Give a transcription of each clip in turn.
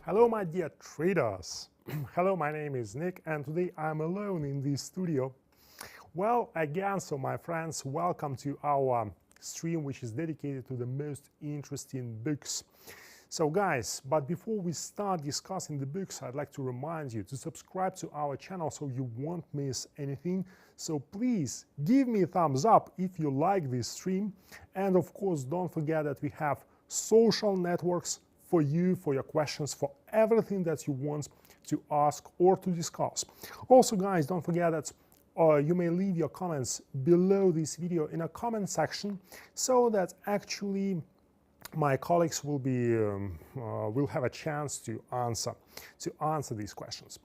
Hello my dear traders. Hello, my name is Nick and today I'm alone in this studio. Well, again, so my friends, welcome to our stream which is dedicated to the most interesting books. So guys, but before we start discussing the books, I'd like to remind you to subscribe to our channel so you won't miss anything. So please give me a thumbs up if you like this stream, and of course don't forget that we have social networks for you, for your questions, for everything that you want to ask or to discuss. Also guys, don't forget that you may leave your comments below this video in a comment section so that actually my colleagues will have a chance to answer these questions.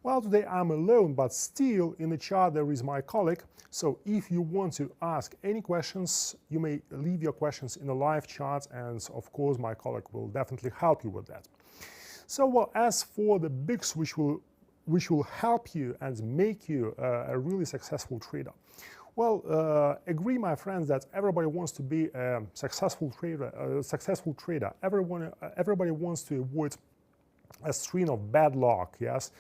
Well, today I'm alone, but still in the chat there is my colleague. So if you want to ask any questions, you may leave your questions in the live chat, and of course my colleague will definitely help you with that. So well, as for the books which will help you and make you a really successful trader. Well, agree, my friends, that everybody wants to be a successful trader. Everybody wants to avoid a string of bad luck, yes.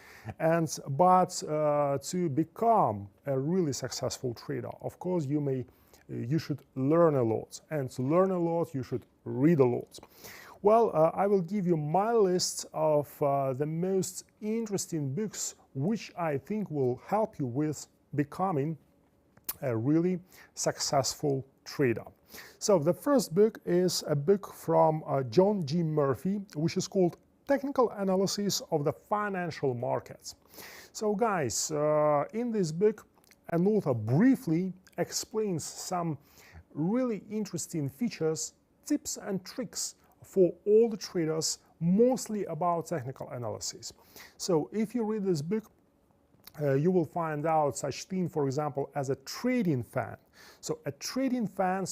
But to become a really successful trader, of course, you should learn a lot, and to learn a lot, you should read a lot. Well, I will give you my list of the most interesting books which I think will help you with becoming a really successful trader. So the first book is a book from John G. Murphy, which is called Technical Analysis of the Financial Markets. So guys, in this book, an author briefly explains some really interesting features, tips and tricks for all the traders, mostly about technical analysis. So if you read this book, you will find out such thing, for example, as a trading fan. So a trading fan,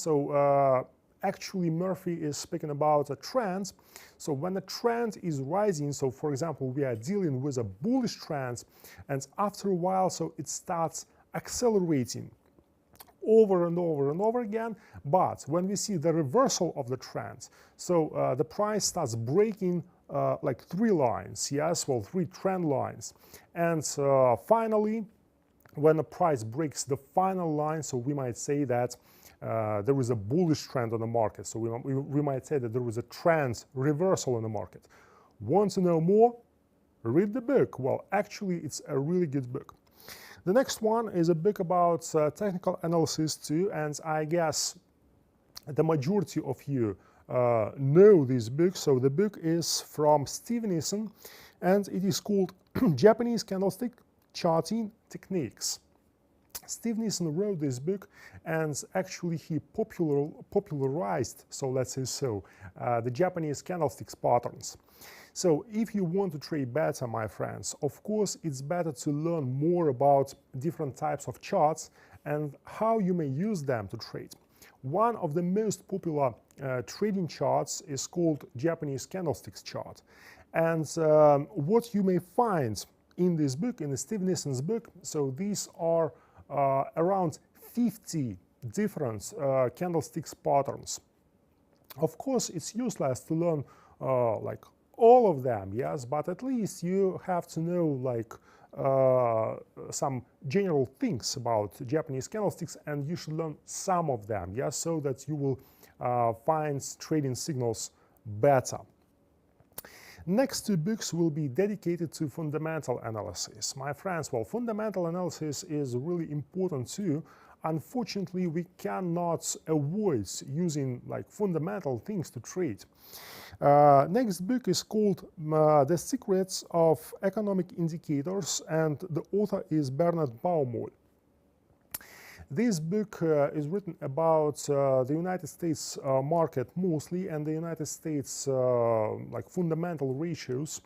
actually Murphy is speaking about a trend. So when a trend is rising, so for example, we are dealing with a bullish trend, and after a while, so it starts accelerating over and over and over again. But when we see the reversal of the trend, so the price starts breaking like three lines, yes, well, three trend lines. And finally, when the price breaks the final line, so we might say that there is a bullish trend on the market. So we might say that there is a trend reversal in the market. Want to know more? Read the book. Well, actually, it's a really good book. The next one is a book about technical analysis too, and I guess the majority of you know this book. So the book is from Steve Nissen, and it is called Japanese Candlestick Charting Techniques. Steve Nissen wrote this book, and actually he popularized, so let's say so, the Japanese candlesticks patterns. So if you want to trade better, my friends, of course it's better to learn more about different types of charts and how you may use them to trade. One of the most popular trading charts is called Japanese candlesticks chart. And what you may find in this book, in the Steve Nissen's book, so these are around 50 different candlesticks patterns. Of course, it's useless to learn like all of them, yes, but at least you have to know like some general things about Japanese candlesticks, and you should learn some of them, yes, so that you will find trading signals better. Next two books will be dedicated to fundamental analysis. My friends, well, fundamental analysis is really important too. Unfortunately, we cannot avoid using like fundamental things to trade. Next book is called The Secrets of Economic Indicators, and the author is Bernard Baumol. This book is written about the United States market mostly, and the United States like fundamental ratios.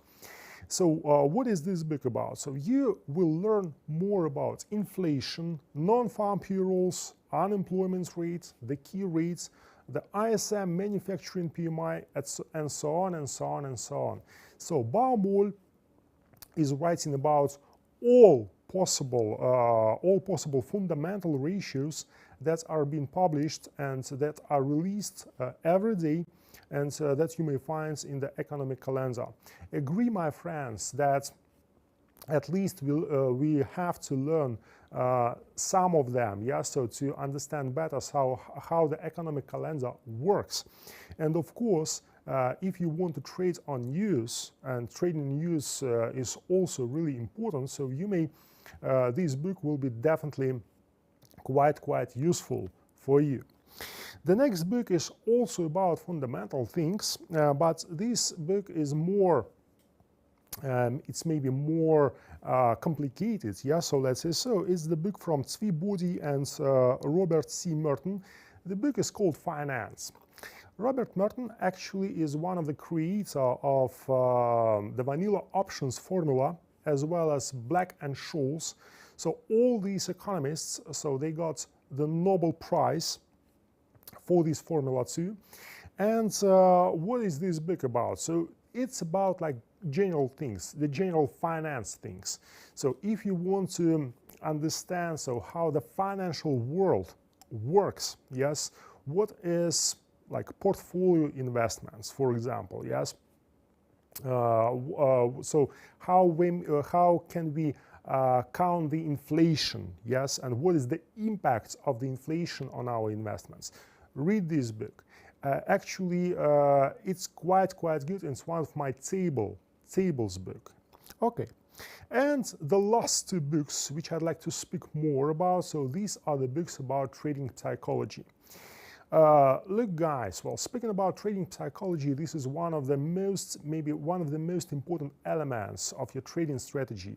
So what is this book about? So you will learn more about inflation, non-farm payrolls, unemployment rates, the key rates, the ISM manufacturing PMI, and so on and so on and so on. So Baumol is writing about all possible fundamental ratios that are being published and that are released every day and that you may find in the economic calendar. Agree, my friends, that at least we have to learn some of them, yeah, so to understand better how the economic calendar works. And of course, if you want to trade on news, and trading news is also really important, so you may, this book will be definitely quite useful for you. The next book is also about fundamental things, but this book is more, it's maybe more complicated, yeah, so let's say so. It's the book from Tzvi Bodhi and Robert C. Merton. The book is called Finance. Robert Merton actually is one of the creators of the vanilla options formula, as well as Black and Scholes. So all these economists, so they got the Nobel Prize for this formula too. And what is this book about? So it's about like general things, the general finance things. So if you want to understand so how the financial world works, yes, what is like portfolio investments, for example, yes. So how can we count the inflation, yes, and what is the impact of the inflation on our investments? Read this book. Actually, it's quite good. It's one of my tables book. Okay, and the last two books which I'd like to speak more about. So these are the books about trading psychology. Look, guys. Well, speaking about trading psychology, this is one of the most, maybe one of the most important elements of your trading strategy.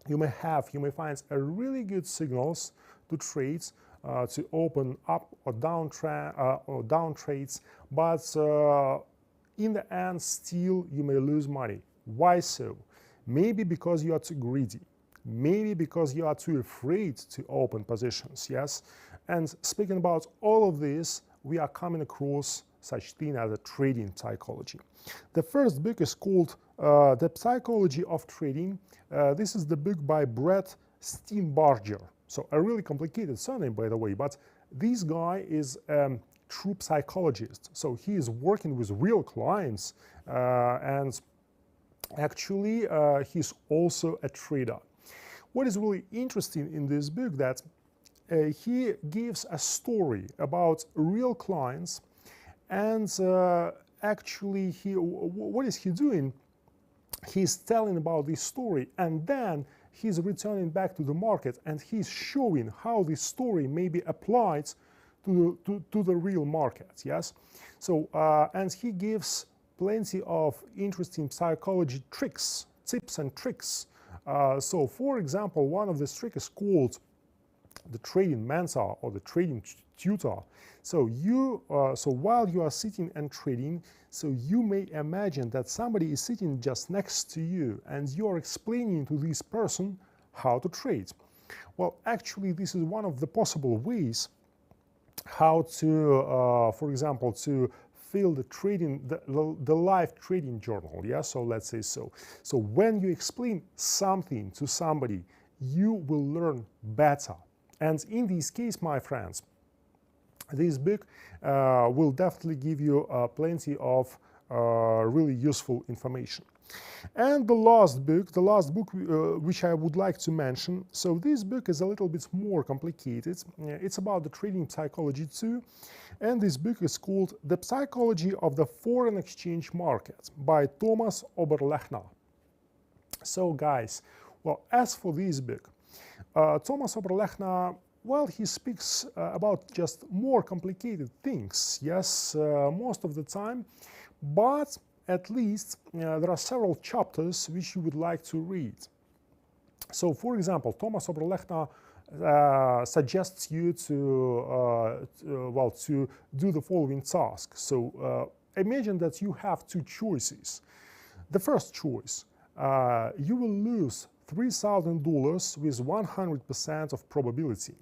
You may find a really good signals to trades, to open up or down trades, but in the end, still you may lose money. Why so? Maybe because you are too greedy. Maybe because you are too afraid to open positions. Yes. And speaking about all of this, we are coming across such thing as a trading psychology. The first book is called The Psychology of Trading. This is the book by Brett Steenbarger. So a really complicated surname, by the way, but this guy is a true psychologist. So he is working with real clients, and actually he's also a trader. What is really interesting in this book that he gives a story about real clients, and actually what is he doing? He's telling about this story, and then he's returning back to the market, and he's showing how this story may be applied to the real market. Yes, so and he gives plenty of interesting psychology tricks, tips and tricks. So for example, one of the tricks is called the trading mentor or the trading tutor. So so while you are sitting and trading, so you may imagine that somebody is sitting just next to you, and you are explaining to this person how to trade. Well, actually, this is one of the possible ways how to, for example, to fill the trading, the live trading journal. Yeah, so let's say so. So when you explain something to somebody, you will learn better. And in this case, my friends, this book will definitely give you plenty of really useful information. And the last book which I would like to mention, so this book is a little bit more complicated. It's about the trading psychology too, and this book is called The Psychology of the Foreign Exchange Market by Thomas Oberlechner. So guys, well, as for this book, Thomas Oberlechner, well, he speaks about just more complicated things, yes, most of the time, but at least there are several chapters which you would like to read. So, for example, Thomas Oberlechner suggests you to do the following task. So, imagine that you have two choices. The first choice, you will lose $3,000 with 100% of probability.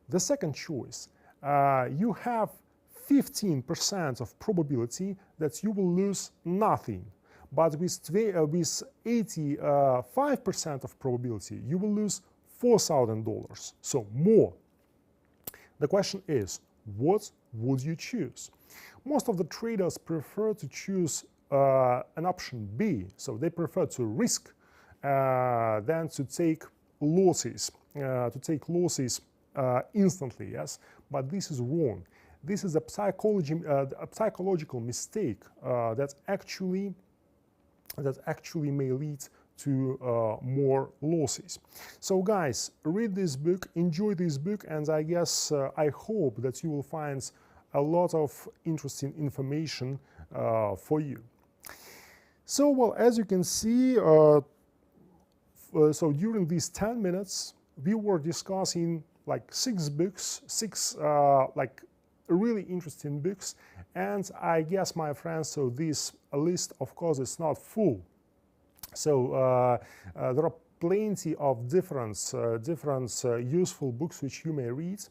The second choice, you have 15% of probability that you will lose nothing, but with 85% of probability you will lose $4,000, so more. The question is, what would you choose? most of the traders prefer to choose an option B. So they prefer to risk than to take losses, instantly, yes? But this is wrong. This is a psychological mistake that actually may lead to more losses. So guys, read this book, enjoy this book, and I guess I hope that you will find a lot of interesting information for you. So, well, as you can see, so during these 10 minutes, we were discussing like 6 books, 6 like really interesting books, and I guess, my friends, so this list, of course, is not full. So there are plenty of different useful books which you may read.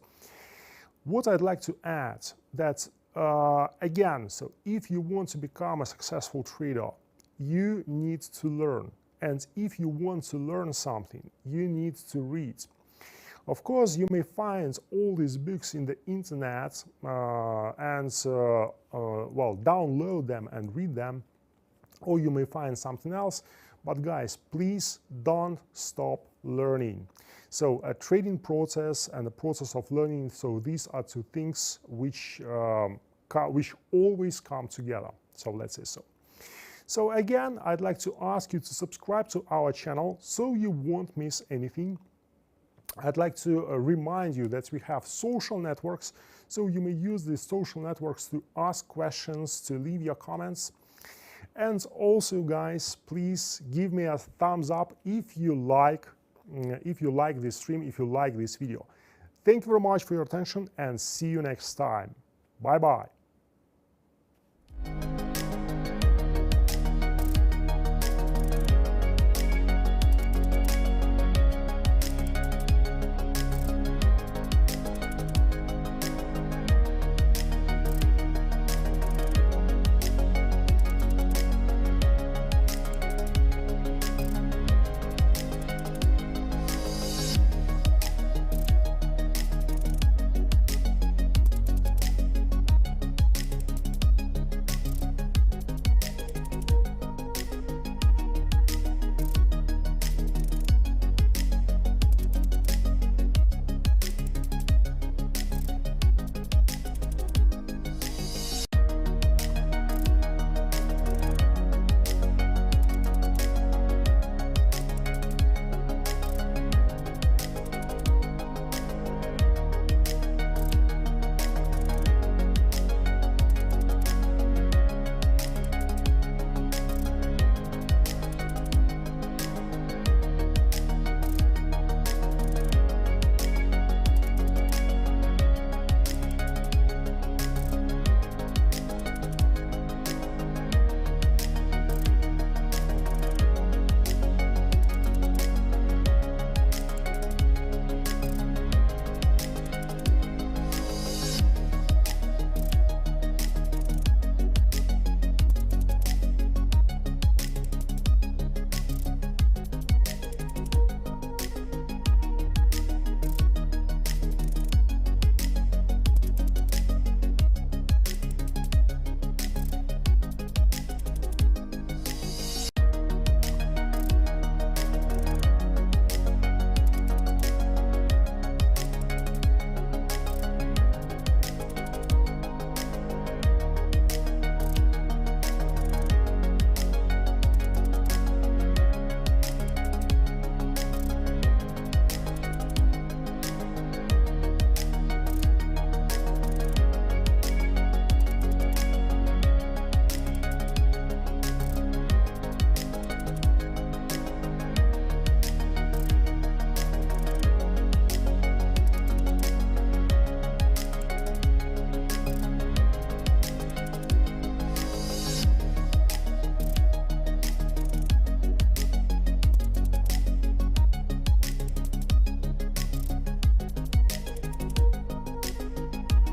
What I'd like to add that again, so if you want to become a successful trader, you need to learn, and if you want to learn something, you need to read. Of course, you may find all these books in the internet and well, download them and read them, or you may find something else. But guys, please don't stop learning. So a trading process and the process of learning, so these are 2 things which always come together. So let's say so. So again, I'd like to ask you to subscribe to our channel so you won't miss anything. I'd like to remind you that we have social networks, so you may use these social networks to ask questions, to leave your comments. And also, guys, please give me a thumbs up if you like this stream, if you like this video. Thank you very much for your attention, and see you next time. Bye-bye.